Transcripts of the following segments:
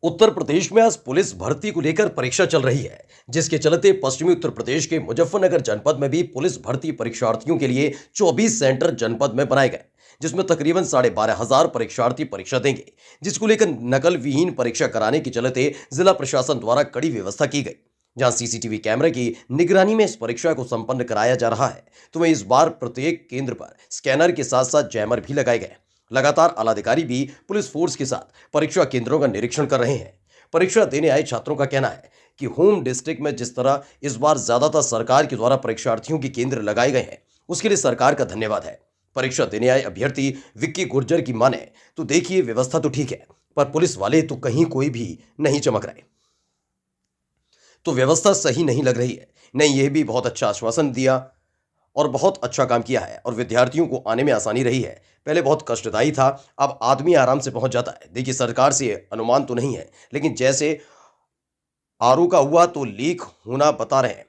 उत्तर प्रदेश में आज पुलिस भर्ती को लेकर परीक्षा चल रही है, जिसके चलते पश्चिमी उत्तर प्रदेश के मुजफ्फरनगर जनपद में भी पुलिस भर्ती परीक्षार्थियों के लिए 24 सेंटर जनपद में बनाए गए, जिसमें तकरीबन 12,500 परीक्षार्थी परीक्षा देंगे, जिसको लेकर नकल विहीन परीक्षा कराने के चलते जिला प्रशासन द्वारा कड़ी व्यवस्था की गई। जहां सीसीटीवी कैमरे की निगरानी में इस परीक्षा को संपन्न कराया जा रहा है, तो वहीं इस बार प्रत्येक केंद्र पर स्कैनर के साथ साथ जैमर भी लगाए गए। लगातार आलाधिकारी भी पुलिस फोर्स के साथ परीक्षा केंद्रों का निरीक्षण कर रहे हैं। परीक्षा देने आए छात्रों का कहना है कि होम डिस्ट्रिक्ट में जिस तरह इस बार ज्यादातर सरकार के द्वारा परीक्षार्थियों के केंद्र लगाए गए हैं, उसके लिए सरकार का धन्यवाद है। परीक्षा देने आए अभ्यर्थी विक्की गुर्जर की माने तो देखिए, व्यवस्था तो ठीक है, पर पुलिस वाले तो कहीं कोई भी नहीं चमक रहे, तो व्यवस्था सही नहीं लग रही है। नहीं, यह भी बहुत अच्छा आश्वासन दिया और बहुत अच्छा काम किया है और विद्यार्थियों को आने में आसानी रही है। पहले बहुत कष्टदायी था, अब आदमी आराम से पहुंच जाता है। देखिए, सरकार से अनुमान तो नहीं है, लेकिन जैसे आरओ का हुआ तो लीक होना बता रहे हैं।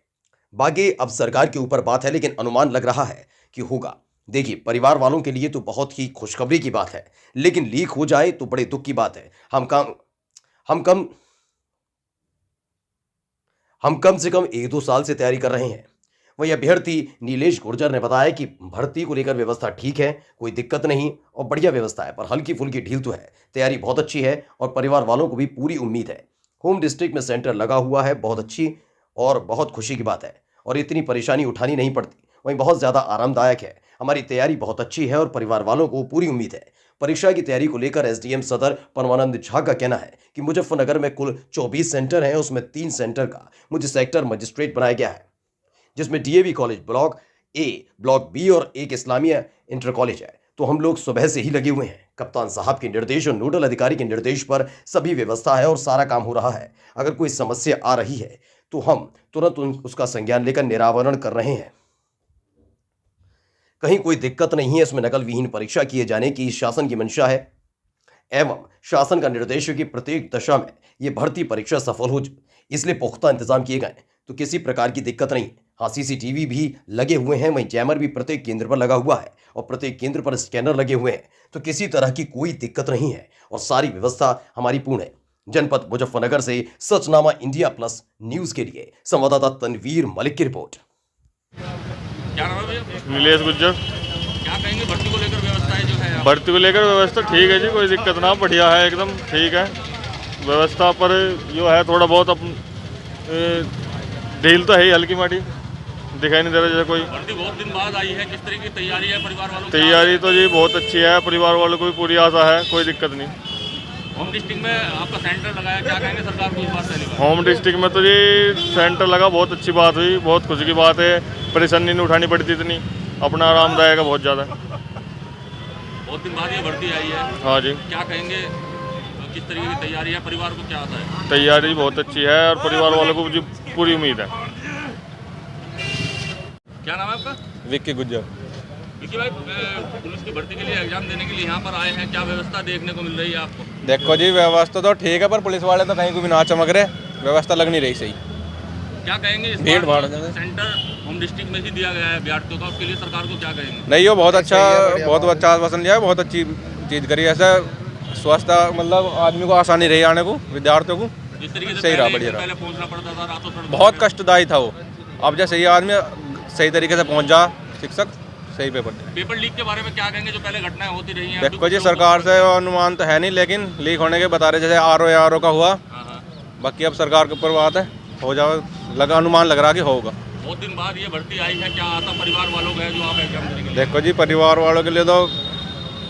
बाकी अब सरकार के ऊपर बात है, लेकिन अनुमान लग रहा है कि होगा। देखिए, परिवार वालों के लिए तो बहुत ही खुशखबरी की बात है, लेकिन लीक हो जाए तो बड़े दुख की बात है। हम कम से कम 1-2 साल से तैयारी कर रहे हैं। वही अभ्यर्थी नीलेश गुर्जर ने बताया कि भर्ती को लेकर व्यवस्था ठीक है, कोई दिक्कत नहीं और बढ़िया व्यवस्था है, पर हल्की फुल्की ढील तो है। तैयारी बहुत अच्छी है और परिवार वालों को भी पूरी उम्मीद है। होम डिस्ट्रिक्ट में सेंटर लगा हुआ है, बहुत अच्छी और बहुत खुशी की बात है और इतनी परेशानी उठानी नहीं पड़ती। वहीं बहुत ज़्यादा आरामदायक है। हमारी तैयारी बहुत अच्छी है और परिवार वालों को पूरी उम्मीद है। परीक्षा की तैयारी को लेकर एसडीएम सदर परमानंद झा का कहना है कि मुजफ्फरनगर में कुल 24 सेंटर हैं, उसमें 3 सेंटर का मुझे सेक्टर मजिस्ट्रेट बनाया गया है, जिसमें DAV college block A, block B और एक इस्लामिया इंटर कॉलेज है। तो हम लोग सुबह से ही लगे हुए हैं। कप्तान साहब के निर्देश और नोडल अधिकारी के निर्देश पर सभी व्यवस्था है और सारा काम हो रहा है। अगर कोई समस्या आ रही है तो हम तुरंत उसका संज्ञान लेकर निरावरण कर रहे हैं। कहीं कोई दिक्कत नहीं है। इसमें नकल विहीन परीक्षा किए जाने की शासन की मंशा है एवं शासन का निर्देश है कि प्रत्येक दशा में ये भर्ती परीक्षा सफल हो, इसलिए पुख्ता इंतजाम किए गए, तो किसी प्रकार की दिक्कत नहीं। हाँ, सीसीटीवी भी लगे हुए हैं, वहीं जैमर भी प्रत्येक केंद्र पर लगा हुआ है और प्रत्येक केंद्र पर स्कैनर लगे हुए हैं, तो किसी तरह की कोई दिक्कत नहीं है और सारी व्यवस्था हमारी पूर्ण है। जनपद मुजफ्फरनगर से सचनामा इंडिया प्लस न्यूज के लिए संवाददाता तनवीर मलिक की रिपोर्ट। क्या नाम है भैया? नीलेश गुर्जर। क्या कहेंगे भर्ती को लेकर व्यवस्थाएं जो है? भर्ती को लेकर व्यवस्था ठीक है जी, कोई दिक्कत ना, बढ़िया है, एकदम ठीक है व्यवस्था। पर जो है थोड़ा बहुत ढील तो है ही, हल्की माटी दिखाई नहीं दे रहा जैसे कोई। भर्ती बहुत दिन बाद आई है, किस तरह की तैयारी है परिवार वालों की? तैयारी तो जी बहुत अच्छी है, परिवार वालों को भी पूरी आशा है, कोई दिक्कत नहीं। होम डिस्ट्रिक्ट में आपका सेंटर लगाया, क्या कहेंगे सरकार को इस बात से? होम डिस्ट्रिक्ट में तो जी सेंटर लगा, बहुत अच्छी बात हुई, बहुत खुशी की बात है। परेशानी नहीं उठानी पड़ती इतनी, अपना आरामदायक है बहुत ज़्यादा। बहुत दिन बाद ये भर्ती आई है। हाँ जी। क्या कहेंगे, किस तरीके की तैयारी है, परिवार को क्या आता है? तैयारी बहुत अच्छी है और परिवार वालों को जी पूरी उम्मीद है। क्या नाम है आपका? विक्की गुर्जर। विक्की भाई, पुलिस की भर्ती के लिए एग्जाम देने के लिए यहाँ पर आए हैं, क्या व्यवस्था देखने को मिल रही है आपको? देखो जी, व्यवस्था तो ठीक है, पर पुलिस वाले तो कहीं को भी ना चमक रहे, व्यवस्था लग नहीं रही सही। क्या कहेंगे, इस भीड़ भाड़ सेंटर होम डिस्ट्रिक्ट में ही दिया गया है अभ्यर्थियों का, उसके लिए सरकार को क्या कहेंगे? नहीं, वो बहुत अच्छा आश्वासन लिया है, बहुत अच्छी चीज़ करी है। ऐसा स्वस्थ, मतलब आदमी को आसानी रही आने को, विद्यार्थियों को जिस तरीके से सही रहा, बढ़िया रहा। पहले पहुंचना पड़ता था, रातों पर बहुत कष्टदायी था वो। अब जैसे ये आदमी सही तरीके से पहुँच जा, शिक्षक सही पेपर लीक के बारे में क्या कहेंगे, जो पहले घटनाएं होती रही हैं? देखो जी, सरकार से अनुमान तो है नहीं, लेकिन लीक होने के बता रहे, जैसे आरओ का हुआ। बाकी अब सरकार के ऊपर बात है, हो जाओ, लगा अनुमान लग रहा कि होगा। बहुत दिन बाद ये भर्ती आई है, क्या आता परिवार वालों का है जो आप एग्जाम देंगे? देखो जी, परिवार वालों के लिए तो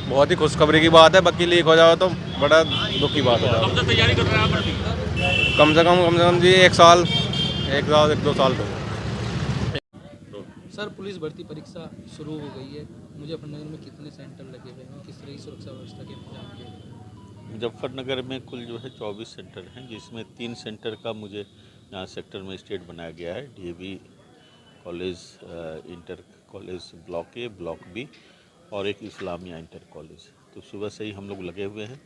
बहुत ही खुशखबरी की बात है, बाकी लीक हो जाए तो बड़ा दुख की बात हो जाए। कब से तैयारी कर रहे हैं आप भर्ती? कम से कम जी 1 साल 1-2 साल तो। सर, पुलिस भर्ती परीक्षा शुरू हो गई है, मुजफ्फरनगर में कितने सेंटर लगे हुए हैं, किस तरह की सुरक्षा व्यवस्था के इंतजाम किए गए हैं? मुजफ्फरनगर में कुल जो है 24 सेंटर हैं, जिसमें 3 सेंटर का मुझे यहाँ सेक्टर मजिस्ट्रेट बनाया गया है। DAV college, inter college block A, block B और एक इस्लामिया इंटर कॉलेज। तो सुबह से ही हम लोग लगे हुए हैं,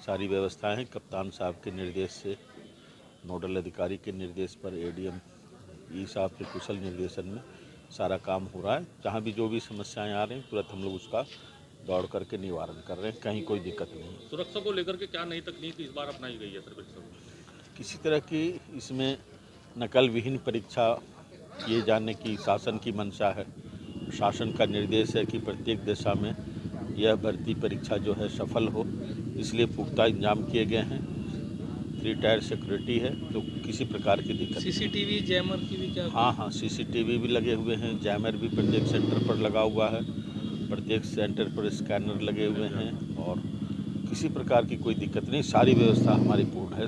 सारी व्यवस्थाएं हैं। कप्तान साहब के निर्देश से, नोडल अधिकारी के निर्देश पर, एडीएम ई साहब के कुशल निर्देशन में सारा काम हो रहा है। जहाँ भी जो भी समस्याएं आ रही हैं, तुरंत हम लोग उसका दौड़ करके निवारण कर रहे हैं, कहीं कोई दिक्कत नहीं है। सुरक्षा को लेकर के क्या नई तकनीक इस बार अपनाई गई है सर? किसी तरह की इसमें नकल विहीन परीक्षा किए जाने की शासन की मंशा है। शासन का निर्देश है कि प्रत्येक दिशा में यह भर्ती परीक्षा जो है सफल हो, इसलिए पुख्ता इंतजाम किए गए हैं। 3 टायर सिक्योरिटी है, तो किसी प्रकार की दिक्कत नहीं। सीसीटीवी जैमर की भी क्या? हाँ, सीसीटीवी भी लगे हुए हैं, जैमर भी प्रत्येक सेंटर पर लगा हुआ है, प्रत्येक सेंटर पर स्कैनर लगे हुए हैं और किसी प्रकार की कोई दिक्कत नहीं, सारी व्यवस्था हमारी पूर्ण है।